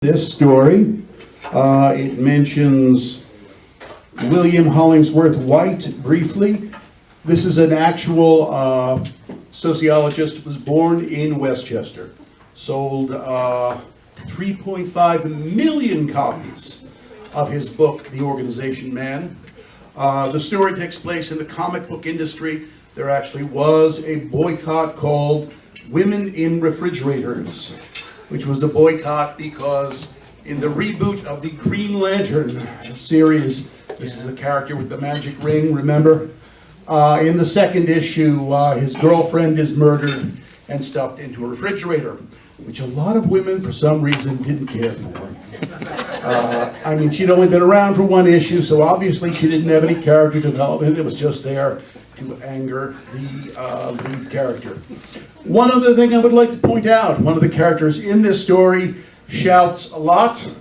This story. It mentions William Hollingsworth White briefly. This is an actual sociologist, was born in Westchester, sold 3.5 million copies of his book, The Organization Man. The story takes place in the comic book industry. There actually was a boycott called Women in Refrigerators, which was a boycott because in the reboot of the Green Lantern series, this is a character with the magic ring, remember? In the second issue, his girlfriend is murdered and stuffed into a refrigerator, which a lot of women, for some reason, didn't care for. I mean, she'd only been around for one issue, so obviously she didn't have any character development. It was just there to anger the lead character. One other thing I would like to point out, one of the characters in this story shouts a lot.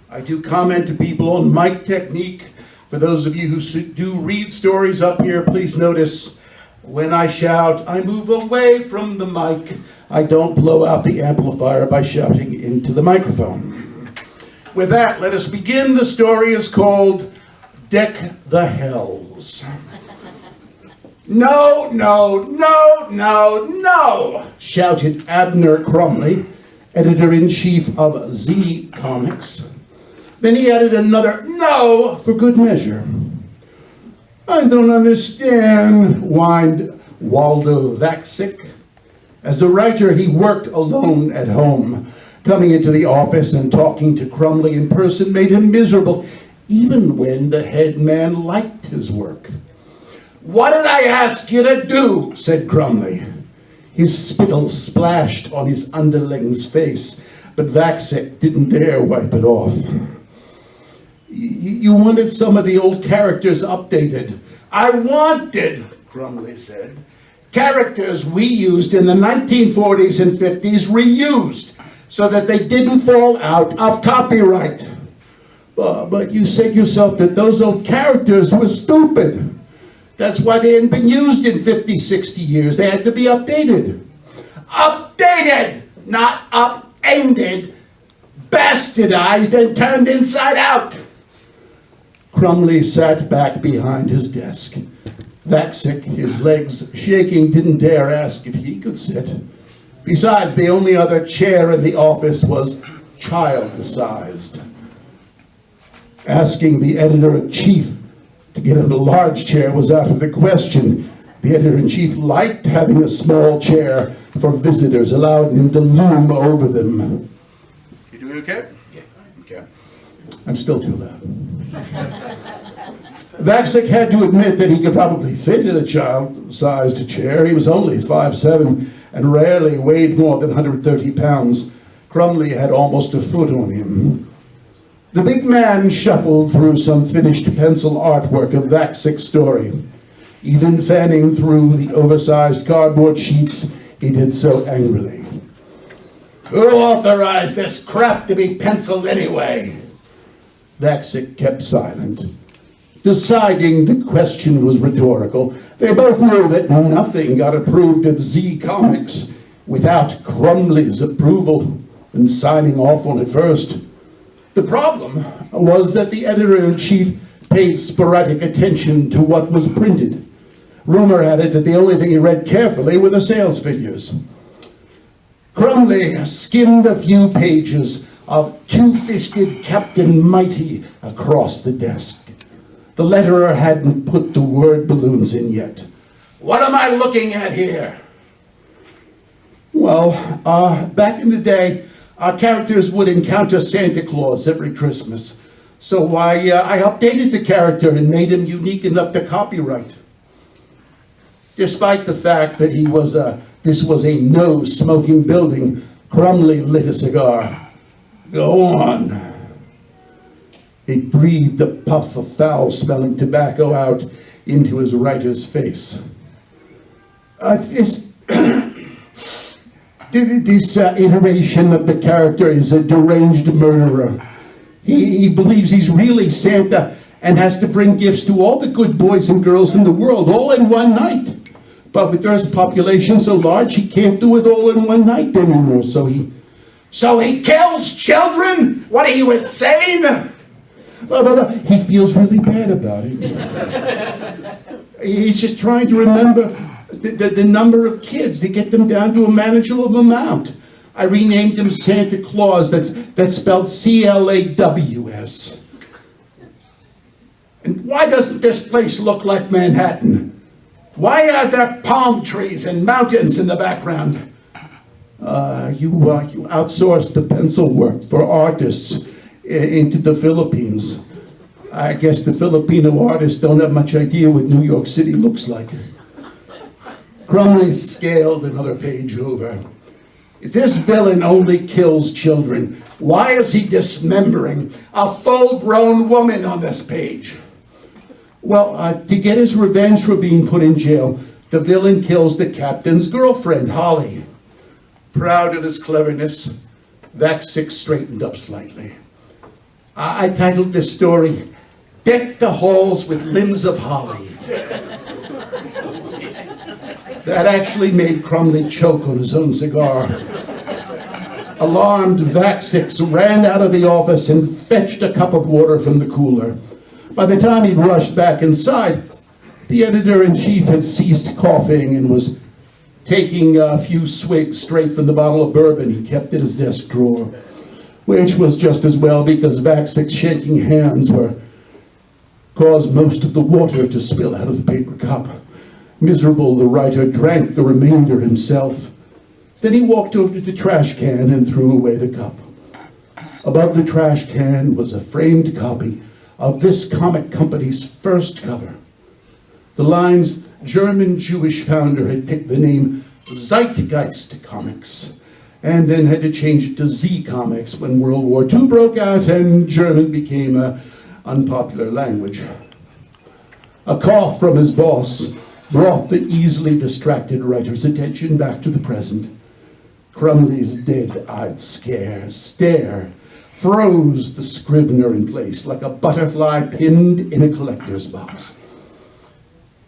I do comment to people on mic technique. For those of you who do read stories up here, please notice when I shout, I move away from the mic. I don't blow out the amplifier by shouting into the microphone. With that, let us begin. The story is called Deck the Hells. No, no, no, no, no, shouted Abner Crumley, editor-in-chief of Z Comics. Then he added another no for good measure. I don't understand, whined Waldo Vaxic. As a writer, he worked alone at home. Coming into the office and talking to Crumley in person made him miserable, even when the head man liked his work. What did I ask you to do? Said Crumley. His spittle splashed on his underling's face, but Vaxic didn't dare wipe it off. You wanted some of the old characters updated. I wanted, Crumley said, characters we used in the 1940s and 50s reused so that they didn't fall out of copyright. But you said yourself that those old characters were stupid. That's why they hadn't been used in 50, 60 years. They had to be updated. Updated, not upended, bastardized, and turned inside out. Crumley sat back behind his desk. Vaxic, his legs shaking, didn't dare ask if he could sit. Besides, the only other chair in the office was child-sized. Asking the editor-in-chief to get him a large chair was out of the question. The editor-in-chief liked having a small chair for visitors, allowing him to loom over them. You doing okay? Yeah. Okay. I'm still too loud. Vaxic had to admit that he could probably fit in a child-sized chair. He was only 5'7" and rarely weighed more than 130 pounds. Crumley had almost a foot on him. The big man shuffled through some finished pencil artwork of Vaxic's story. Even fanning through the oversized cardboard sheets, he did so angrily. Who authorized this crap to be penciled anyway? Vaxic kept silent. Deciding the question was rhetorical, they both knew that nothing got approved at Z Comics without Crumley's approval and signing off on it first. The problem was that the editor-in-chief paid sporadic attention to what was printed. Rumor had it that the only thing he read carefully were the sales figures. Crumley skimmed a few pages of Two-Fisted Captain Mighty across the desk. The letterer hadn't put the word balloons in yet. What am I looking at here? Well, back in the day, our characters would encounter Santa Claus every Christmas. So I updated the character and made him unique enough to copyright. Despite the fact that this was a no-smoking building, Crumley lit a cigar. Go on. He breathed a puff of foul-smelling tobacco out into his writer's face. This iteration of the character is a deranged murderer. He believes he's really Santa and has to bring gifts to all the good boys and girls in the world, all in one night. But with Earth's population so large, he can't do it all in one night anymore, so he So he kills children? What are you, insane? He feels really bad about it. He's just trying to remember the number of kids to get them down to a manageable amount. I renamed him Santa Claus. That's spelled C-L-A-W-S. And why doesn't this place look like Manhattan? Why are there palm trees and mountains in the background? You outsourced the pencil work for artists into the Philippines. I guess the Filipino artists don't have much idea what New York City looks like. Crumley scaled another page over. If this villain only kills children, why is he dismembering a full-grown woman on this page? Well, to get his revenge for being put in jail, the villain kills the captain's girlfriend, Holly. Proud of his cleverness, Vaxic straightened up slightly. I titled this story, Deck the Halls with Limbs of Holly. That actually made Crumley choke on his own cigar. Alarmed, Vaxic ran out of the office and fetched a cup of water from the cooler. By the time he'd rushed back inside, the editor-in-chief had ceased coughing and was taking a few swigs straight from the bottle of bourbon he kept in his desk drawer, which was just as well because Vaxic's shaking hands caused most of the water to spill out of the paper cup. Miserable, the writer drank the remainder himself. Then he walked over to the trash can and threw away the cup. Above the trash can was a framed copy of this comic company's first cover. The lines, German-Jewish founder had picked the name Zeitgeist Comics, and then had to change it to Z Comics when World War II broke out and German became an unpopular language. A cough from his boss brought the easily distracted writer's attention back to the present. Crumley's dead-eyed stare froze the scrivener in place like a butterfly pinned in a collector's box.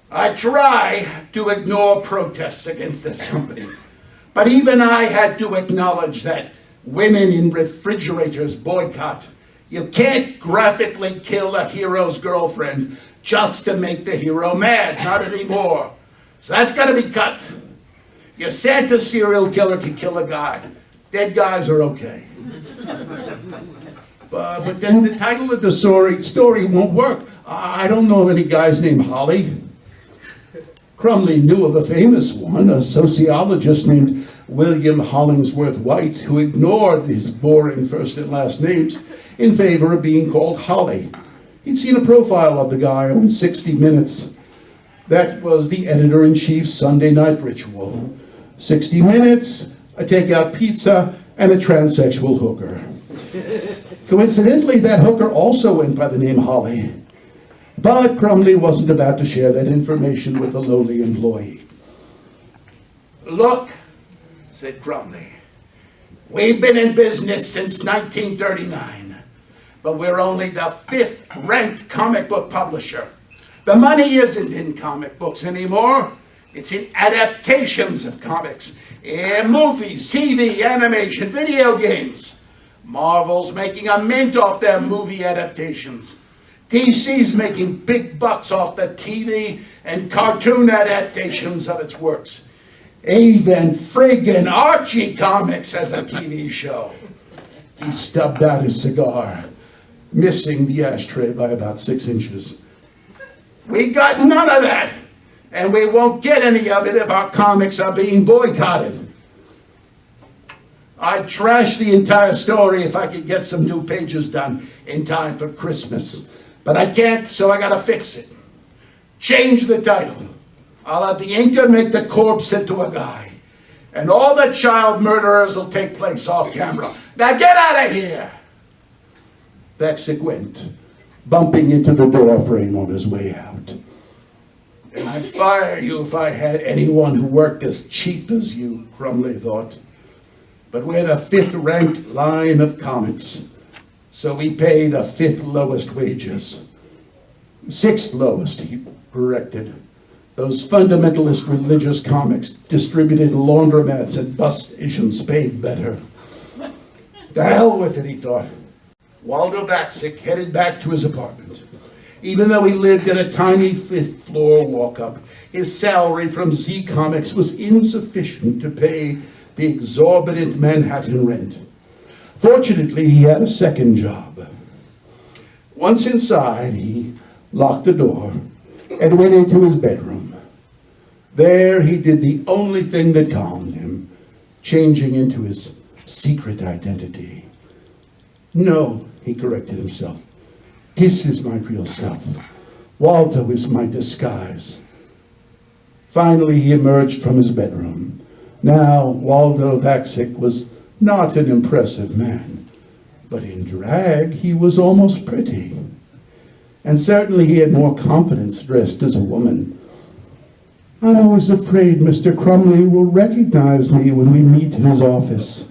I try to ignore protests against this company, but even I had to acknowledge that women in refrigerators boycott. You can't graphically kill a hero's girlfriend just to make the hero mad, not anymore. So that's got to be cut. Your Santa serial killer can kill a guy. Dead guys are okay. But then the title of the story won't work. I don't know of any guys named Holly. Crumley knew of a famous one, a sociologist named William Hollingsworth White, who ignored his boring first and last names in favor of being called Holly. He'd seen a profile of the guy on 60 Minutes. That was the editor-in-chief's Sunday night ritual. 60 Minutes, a takeout pizza, and a transsexual hooker. Coincidentally, that hooker also went by the name Holly. But Crumley wasn't about to share that information with a lowly employee. Look, said Crumley, we've been in business since 1939, but we're only the 5th-ranked comic book publisher. The money isn't in comic books anymore. It's in adaptations of comics, in movies, TV, animation, video games. Marvel's making a mint off their movie adaptations. DC's making big bucks off the TV and cartoon adaptations of its works. Even friggin' Archie Comics has a TV show. He stubbed out his cigar, missing the ashtray by about 6 inches. We got none of that, and we won't get any of it if our comics are being boycotted. I'd trash the entire story if I could get some new pages done in time for Christmas. But I can't, so I gotta fix it. Change the title. I'll have the inker make the corpse into a guy. And all the child murderers will take place off camera. Now get out of here! Vaxic went, bumping into the door frame on his way out. And I'd fire you if I had anyone who worked as cheap as you, Crumley thought. But we're the 5th-ranked line of comics. So we pay the 5th lowest wages. 6th lowest, he corrected. Those fundamentalist religious comics distributed in laundromats and bus stations paid better. To hell with it, he thought. Waldo Vaxic headed back to his apartment. Even though he lived in a tiny fifth-floor walk-up, his salary from Z Comics was insufficient to pay the exorbitant Manhattan rent. Fortunately, he had a second job. Once inside, he locked the door and went into his bedroom. There, he did the only thing that calmed him, changing into his secret identity. No, he corrected himself. This is my real self. Waldo is my disguise. Finally, he emerged from his bedroom. Now, Waldo Vaxic was not an impressive man, but in drag, he was almost pretty. And certainly he had more confidence dressed as a woman. I'm always afraid Mr. Crumley will recognize me when we meet in his office.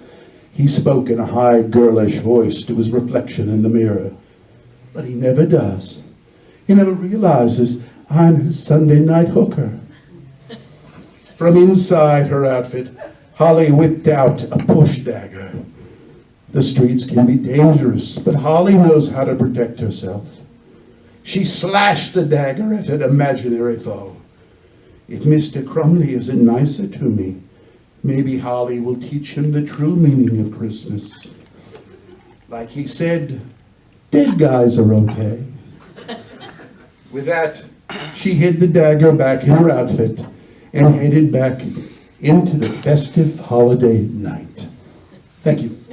He spoke in a high, girlish voice to his reflection in the mirror. But he never does. He never realizes I'm his Sunday night hooker. From inside her outfit, Holly whipped out a push dagger. The streets can be dangerous, but Holly knows how to protect herself. She slashed the dagger at an imaginary foe. If Mr. Crumley isn't nicer to me, maybe Holly will teach him the true meaning of Christmas. Like he said, dead guys are okay. With that, she hid the dagger back in her outfit and headed back into the festive holiday night. Thank you.